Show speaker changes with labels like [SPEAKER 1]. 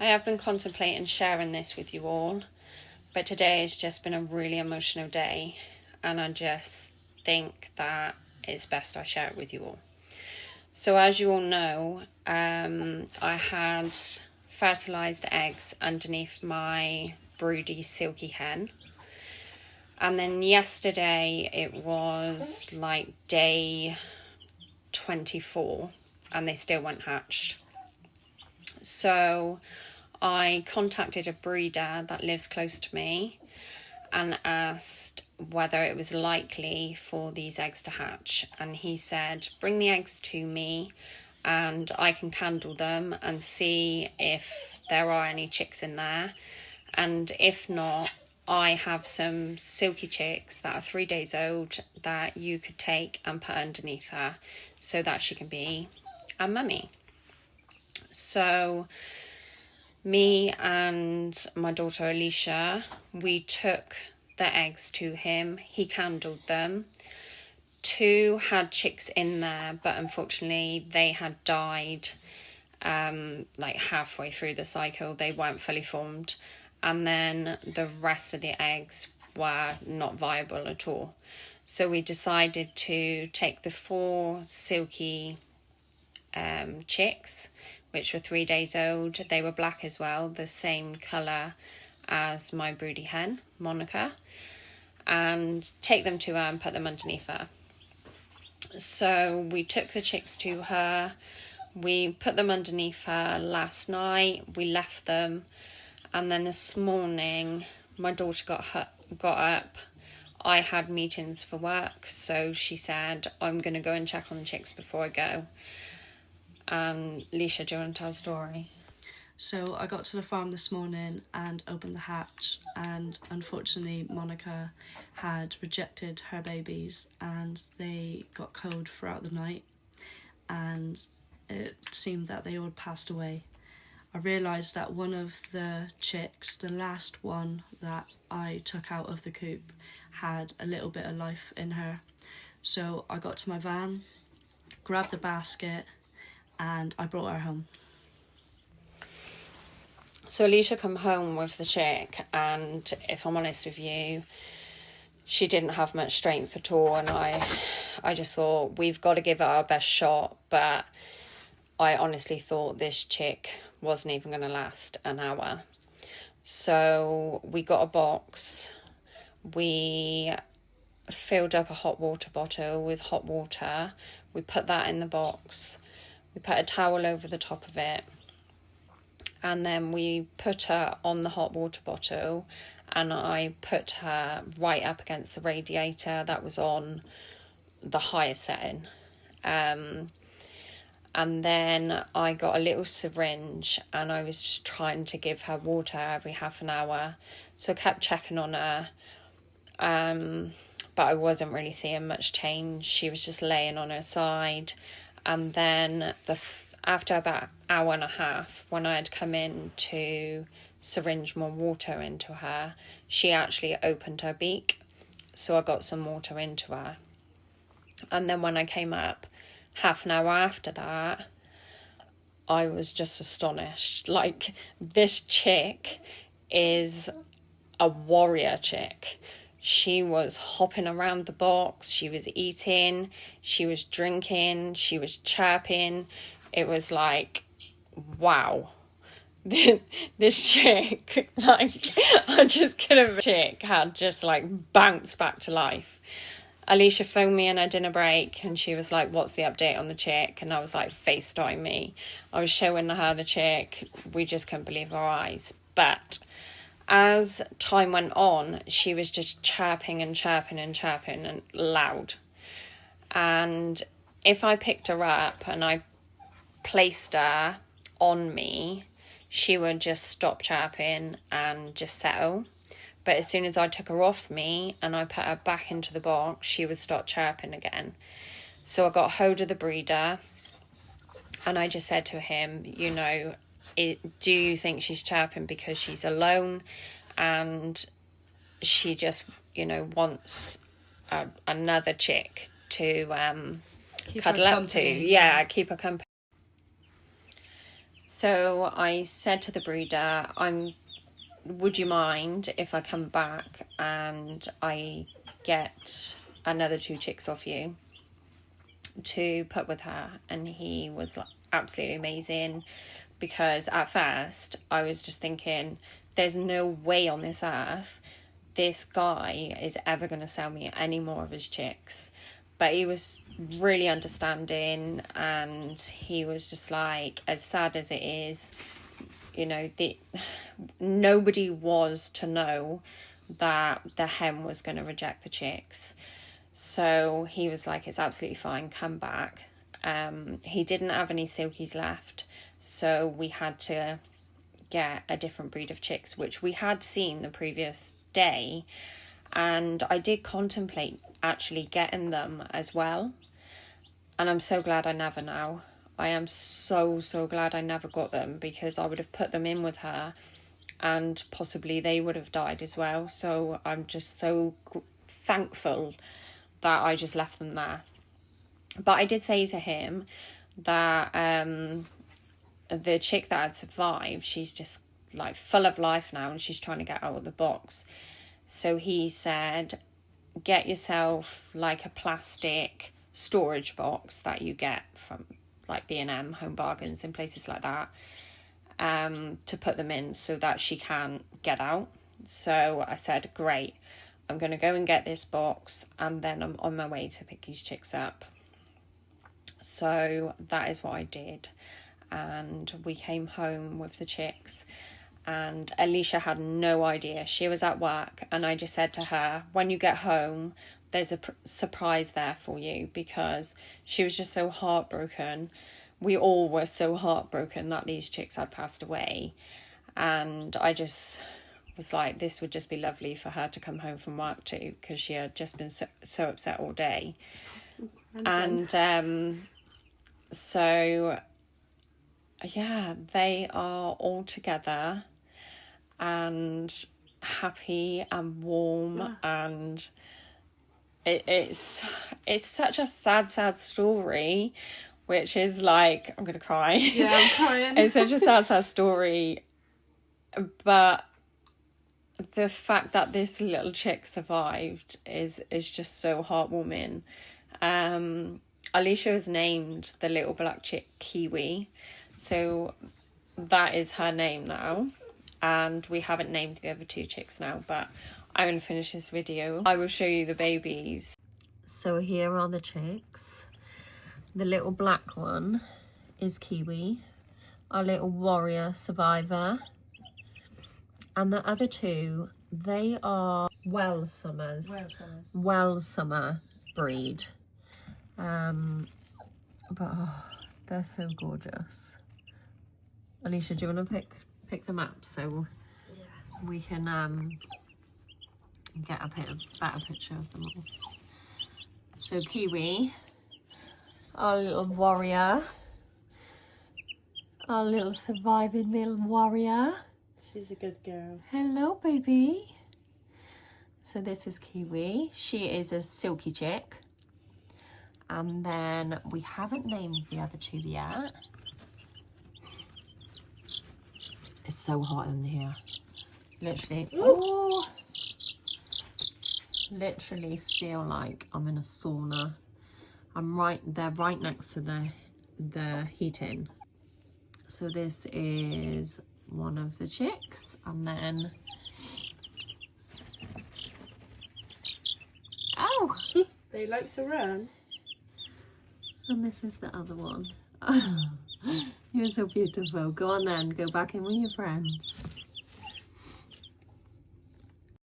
[SPEAKER 1] I have been contemplating sharing this with you all, but today has just been a really emotional day, and I just think that it's best I share it with you all. So as you all know, I had fertilised eggs underneath my broody silky hen. And then yesterday it was like day 24 and they still weren't hatched. So I contacted a breeder that lives close to me and asked whether it was likely for these eggs to hatch. And he said, bring the eggs to me and I can candle them and see if there are any chicks in there. And if not, I have some silky chicks that are 3 days old that you could take and put underneath her so that she can be a mummy. So me and my daughter Alicia, we took the eggs to him. He candled them. 2 had chicks in there, but unfortunately they had died like halfway through the cycle. They weren't fully formed. And then the rest of the eggs were not viable at all. So we decided to take the 4 silky chicks, which were 3 days old. They were black as well, the same colour as my broody hen, Monica, and take them to her and put them underneath her. So we took the chicks to her. We put them underneath her last night. We left them. And then this morning, my daughter got up. I had meetings for work, so she said, I'm going to go and check on the chicks before I go. And Leisha, do you want to tell a story?
[SPEAKER 2] So I got to the farm this morning and opened the hatch, and unfortunately Monica had rejected her babies and they got cold throughout the night, and it seemed that they all passed away. I realised that one of the chicks, the last one that I took out of the coop, had a little bit of life in her. So I got to my van, grabbed a basket, and I brought her home.
[SPEAKER 1] So Alicia come home with the chick, and if I'm honest with you, she didn't have much strength at all, and I just thought, we've got to give it our best shot, but I honestly thought this chick wasn't even going to last an hour. So we got a box. We filled up a hot water bottle with hot water. We put that in the box. We put a towel over the top of it. And then we put her on the hot water bottle, and I put her right up against the radiator that was on the highest setting. And then I got a little syringe and I was just trying to give her water every half an hour. So I kept checking on her. But I wasn't really seeing much change. She was just laying on her side. And then after about an hour and a half, when I had come in to syringe more water into her, she actually opened her beak. So I got some water into her. And then when I came up, half an hour after that, I was just astonished. Like, this chick is a warrior chick. She was hopping around the box, she was eating, she was drinking, she was chirping. It was like, wow. This chick, like, I just couldn't. Chick had just like bounced back to life. Alicia phoned me in her dinner break and she was like, what's the update on the chick? And I was like, FaceTime me. I was showing her the chick. We just couldn't believe our eyes. But as time went on, she was just chirping and chirping and chirping and loud. And if I picked her up and I placed her on me, she would just stop chirping and just settle. But as soon as I took her off me and I put her back into the box, she would start chirping again. So I got hold of the breeder and I just said to him, you know, do you think she's chirping because she's alone and she just, you know, wants another chick to cuddle up to? Yeah, keep her company. So I said to the breeder, would you mind if I come back and I get another 2 chicks off you to put with her? And he was like, absolutely amazing, because at first I was just thinking, there's no way on this earth this guy is ever going to sell me any more of his chicks. But he was really understanding, and he was just like, as sad as it is, you know, nobody was to know that the hen was going to reject the chicks. So he was like, it's absolutely fine, come back. He didn't have any silkies left, so we had to get a different breed of chicks, which we had seen the previous day, and I did contemplate actually getting them as well, and I'm so glad I never now. I am so glad I never got them, because I would have put them in with her and possibly they would have died as well. So I'm just so thankful that I just left them there. But I did say to him that the chick that had survived, she's just like full of life now and she's trying to get out of the box. So he said, get yourself like a plastic storage box that you get from like B&M, Home Bargains and places like that, to put them in so that she can't get out. So I said, great, I'm going to go and get this box and then I'm on my way to pick these chicks up. So that is what I did. And we came home with the chicks, and Alicia had no idea. She was at work, and I just said to her, when you get home, there's a surprise there for you, because she was just so heartbroken. We all were so heartbroken that these chicks had passed away. And I just was like, this would just be lovely for her to come home from work too, because she had just been so upset all day. And so yeah, they are all together and happy and warm, and it's such a sad story, which is like, I'm gonna cry.
[SPEAKER 2] Yeah, I'm crying.
[SPEAKER 1] It's such a sad story, but the fact that this little chick survived is just so heartwarming. Alicia has named the little black chick Kiwi, so that is her name now, and we haven't named the other 2 chicks now, but I'm going to finish this video. I will show you the babies. So here are the chicks. The little black one is Kiwi, our little warrior survivor, and the other 2, they are Welsummer breed. But they're so gorgeous. Alicia, do you want to pick them up so we can get a better picture of them all? So Kiwi, our little warrior, our little surviving little warrior.
[SPEAKER 2] She's a good girl.
[SPEAKER 1] Hello, baby. So this is Kiwi. She is a silky chick. And then we haven't named the other 2 yet. It's so hot in here. Literally, oh, literally feel like I'm in a sauna. They're right next to the heating. So this is one of the chicks, and then, oh,
[SPEAKER 2] They like to run.
[SPEAKER 1] and this is the other one. You're so beautiful. Go on then, go back in with your friends.